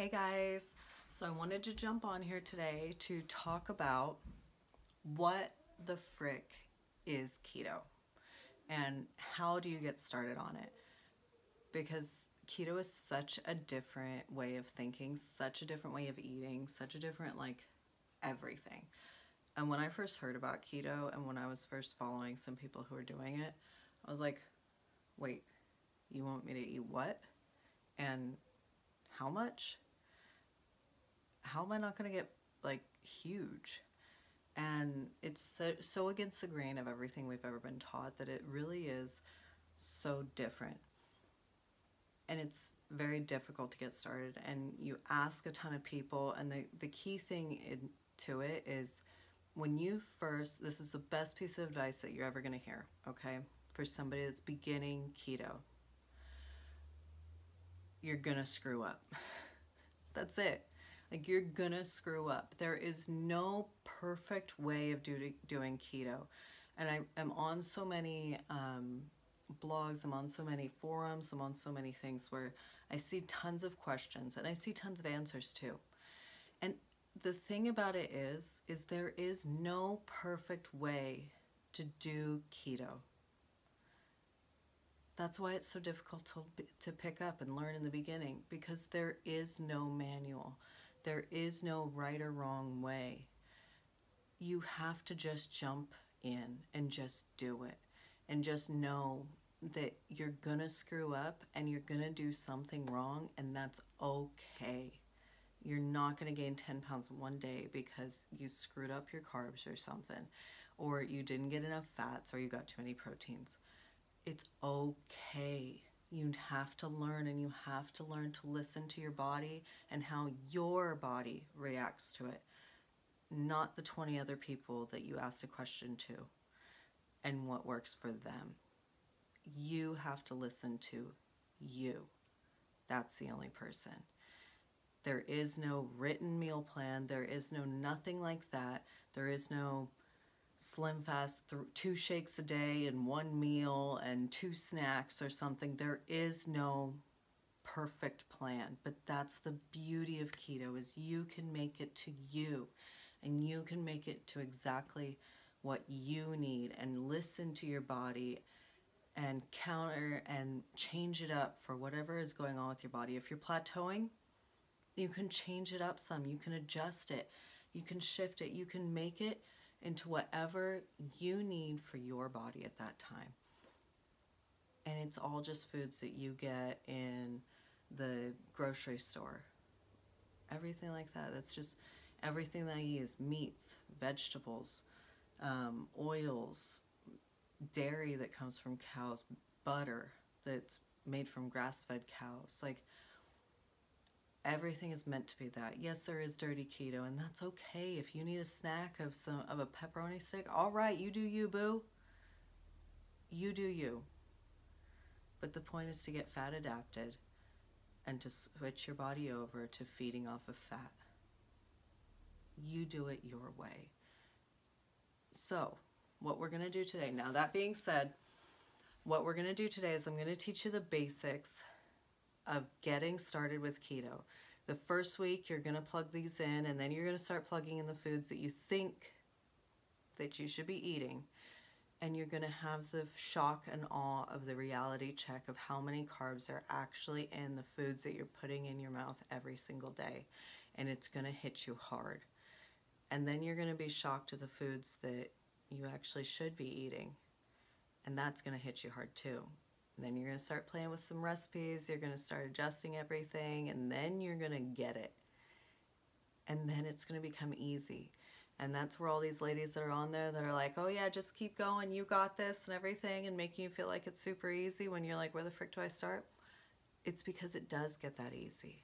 Hey guys, so I wanted to jump on here today to talk about what the frick is keto and how do you get started on it, because keto is such a different way of thinking, such a different way of eating, such a different everything. And when I first heard about keto and when I was first following some people who were doing it, I was like, wait, you want me to eat what? And how much? How am I not going to get huge? And it's so against the grain of everything we've ever been taught that it really is so different. And it's very difficult to get started. And you ask a ton of people, and the key thing to it is when you first, this is the best piece of advice that you're ever going to hear, okay? For somebody that's beginning keto, you're going to screw up. That's it. You're gonna screw up. There is no perfect way of doing keto. And I am on so many blogs, I'm on so many forums, I'm on so many things where I see tons of questions and I see tons of answers too. And the thing about it is there is no perfect way to do keto. That's why it's so difficult to pick up and learn in the beginning, because there is no manual. There is no right or wrong way. You have to just jump in and just do it. And just know that you're gonna screw up and you're gonna do something wrong, and that's okay. You're not gonna gain 10 pounds in one day because you screwed up your carbs or something, or you didn't get enough fats, or you got too many proteins. It's okay. You have to learn, and you have to learn to listen to your body and how your body reacts to it, not the 20 other people that you asked a question to and what works for them. You have to listen to you. That's the only person. There is no written meal plan. There is no nothing like that. There is no Slim Fast, 2 shakes a day and 1 meal and 2 snacks or something. There is no perfect plan, but that's the beauty of keto, is you can make it to you, and you can make it to exactly what you need, and listen to your body and counter and change it up for whatever is going on with your body. If you're plateauing, you can change it up some, you can adjust it, you can shift it, you can make it into whatever you need for your body at that time. And it's all just foods that you get in the grocery store. Everything like that. That's just everything that I use. Meats, vegetables, oils, dairy that comes from cows, butter that's made from grass-fed cows. Everything is meant to be that. Yes, there is dirty keto, and that's okay. If you need a snack of a pepperoni stick, all right, you do you, boo. You do you. But the point is to get fat adapted and to switch your body over to feeding off of fat. You do it your way. So, what we're going to do today, now that being said, what we're going to do today is I'm going to teach you the basics of getting started with keto. The first week you're going to plug these in, and then you're going to start plugging in the foods that you think that you should be eating, and you're going to have the shock and awe of the reality check of how many carbs are actually in the foods that you're putting in your mouth every single day, and it's going to hit you hard. And then you're going to be shocked at the foods that you actually should be eating, and that's going to hit you hard too. And then you're going to start playing with some recipes, you're going to start adjusting everything, and then you're going to get it. And then it's going to become easy. And that's where all these ladies that are on there that are like, oh yeah, just keep going, you got this and everything, and making you feel like it's super easy when you're like, where the frick do I start? It's because it does get that easy.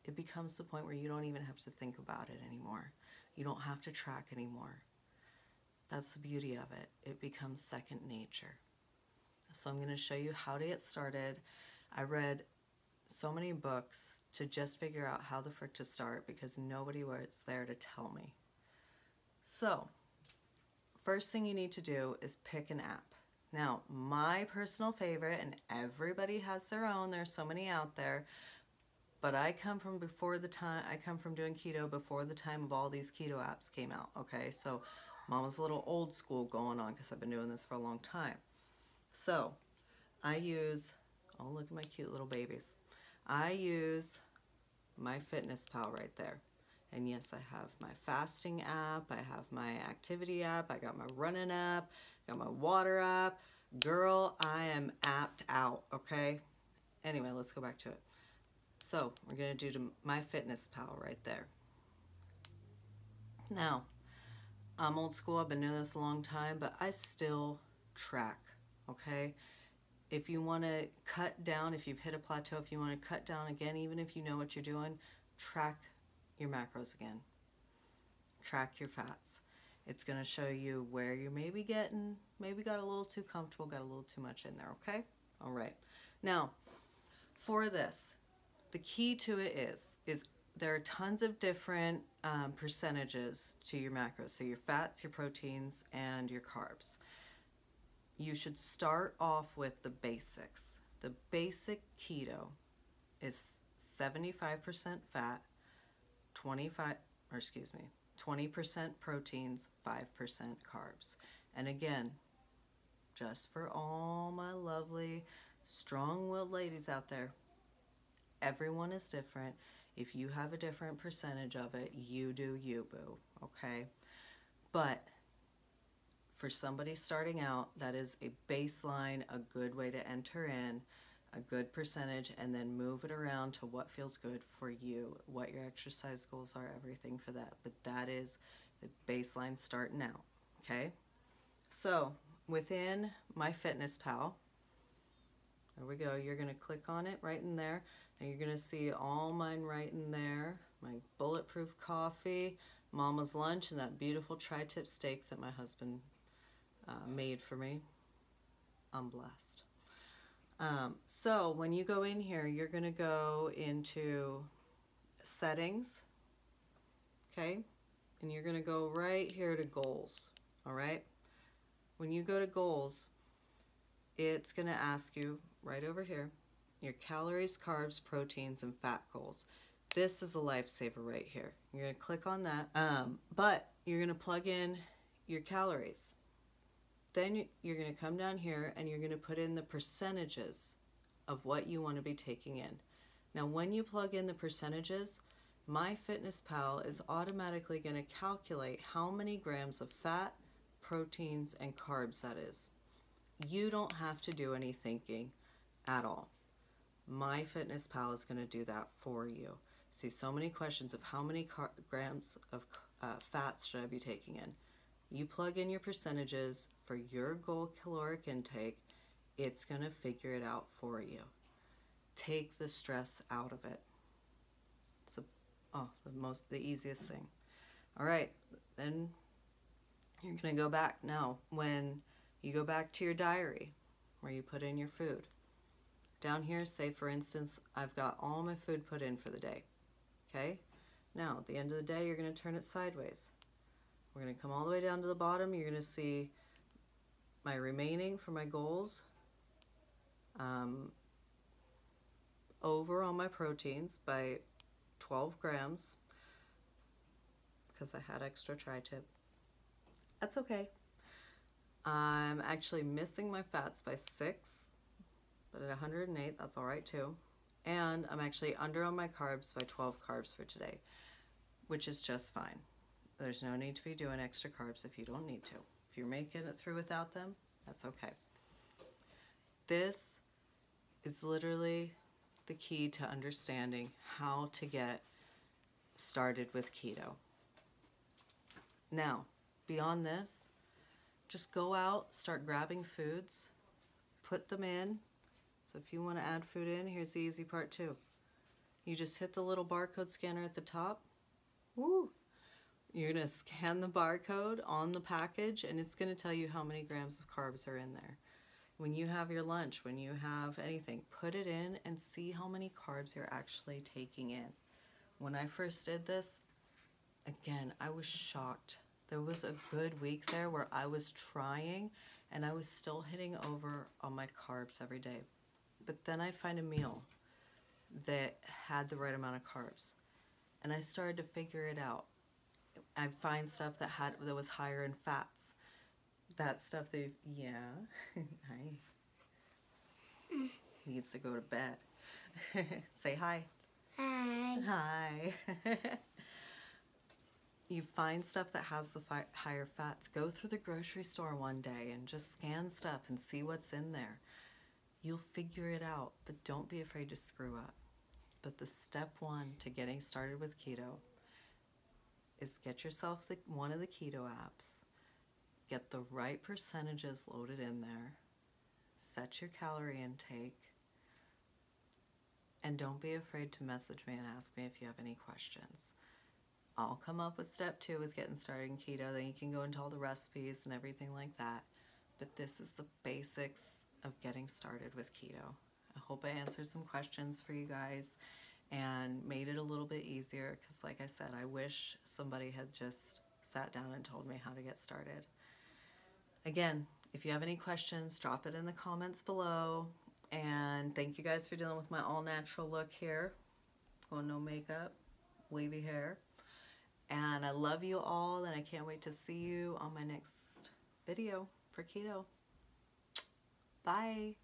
It becomes the point where you don't even have to think about it anymore. You don't have to track anymore. That's the beauty of it. It becomes second nature. So I'm going to show you how to get started. I read so many books to just figure out how the frick to start, because nobody was there to tell me. So, first thing you need to do is pick an app. Now, my personal favorite, and everybody has their own, there's so many out there, But I come from doing keto before the time of all these keto apps came out, okay? So Mama's a little old school going on because I've been doing this for a long time. So I use, oh, look at my cute little babies. I use Myfitness Pal right there. And yes, I have my fasting app, I have my activity app, I got my running app, I got my water app. Girl, I am apped out, okay? Anyway, let's go back to it. So we're going to do Myfitness Pal right there. Now, I'm old school, I've been doing this a long time, but I still track, okay? If you want to cut down, if you've hit a plateau, if you want to cut down again, even if you know what you're doing, track your macros again. Track your fats. It's going to show you where you maybe got a little too comfortable, got a little too much in there, okay? All right. Now, for this, the key to it is there are tons of different percentages to your macros. So your fats, your proteins, and your carbs. You should start off with the basics. The basic keto is 75% fat, 20% proteins, 5% carbs. And again, just for all my lovely, strong-willed ladies out there, everyone is different. If you have a different percentage of it, you do you, boo, okay? But for somebody starting out, that is a baseline, a good way to enter in, a good percentage, and then move it around to what feels good for you, what your exercise goals are, everything for that. But that is the baseline starting out, okay? So within Myfitness Pal, there we go, you're going to click on it right in there, and you're going to see all mine right in there, my bulletproof coffee, Mama's lunch, and that beautiful tri-tip steak that my husband made for me. I'm blessed. So when you go in here, you're going to go into settings, okay? And you're going to go right here to goals, all right? When you go to goals, it's going to ask you right over here, your calories, carbs, proteins, and fat goals. This is a lifesaver right here. You're going to click on that, but you're going to plug in your calories. Then you're going to come down here and you're going to put in the percentages of what you want to be taking in. Now, when you plug in the percentages, Myfitness Pal is automatically going to calculate how many grams of fat, proteins, and carbs that is. You don't have to do any thinking at all. Myfitness Pal is going to do that for you. See so many questions of how many grams of fats should I be taking in. You plug in your percentages for your goal caloric intake, it's going to figure it out for you. Take the stress out of it. It's the easiest thing. All right, then you're going to go back now. When you go back to your diary where you put in your food, down here, say for instance, I've got all my food put in for the day. Okay? Now, at the end of the day, you're going to turn it sideways. We're going to come all the way down to the bottom. You're going to see my remaining for my goals, over on my proteins by 12 grams because I had extra tri-tip. That's okay. I'm actually missing my fats by 6, but at 108, that's all right too. And I'm actually under on my carbs by 12 carbs for today, which is just fine. There's no need to be doing extra carbs if you don't need to. If you're making it through without them, that's okay. This is literally the key to understanding how to get started with keto. Now, beyond this, just go out, start grabbing foods, put them in. So if you want to add food in, here's the easy part too. You just hit the little barcode scanner at the top. Woo! You're going to scan the barcode on the package and it's going to tell you how many grams of carbs are in there. When you have your lunch, when you have anything, put it in and see how many carbs you're actually taking in. When I first did this, again, I was shocked. There was a good week there where I was trying and I was still hitting over on my carbs every day. But then I'd find a meal that had the right amount of carbs. And I started to figure it out. I'd find stuff that was higher in fats. That stuff hi, needs to go to bed. Say hi. Hi. Hi. You find stuff that has the higher fats. Go through the grocery store one day and just scan stuff and see what's in there. You'll figure it out, but don't be afraid to screw up. But the step one to getting started with keto is get yourself one of the keto apps, get the right percentages loaded in there, set your calorie intake, and don't be afraid to message me and ask me if you have any questions. I'll come up with step 2 with getting started in keto, then you can go into all the recipes and everything like that. But this is the basics of getting started with keto. I hope I answered some questions for you guys and made it a little bit easier, because like I said, I wish somebody had just sat down and told me how to get started. Again, if you have any questions, drop it in the comments below. And thank you guys for dealing with my all natural look here. Going no makeup, wavy hair. And I love you all, and I can't wait to see you on my next video for keto. Bye.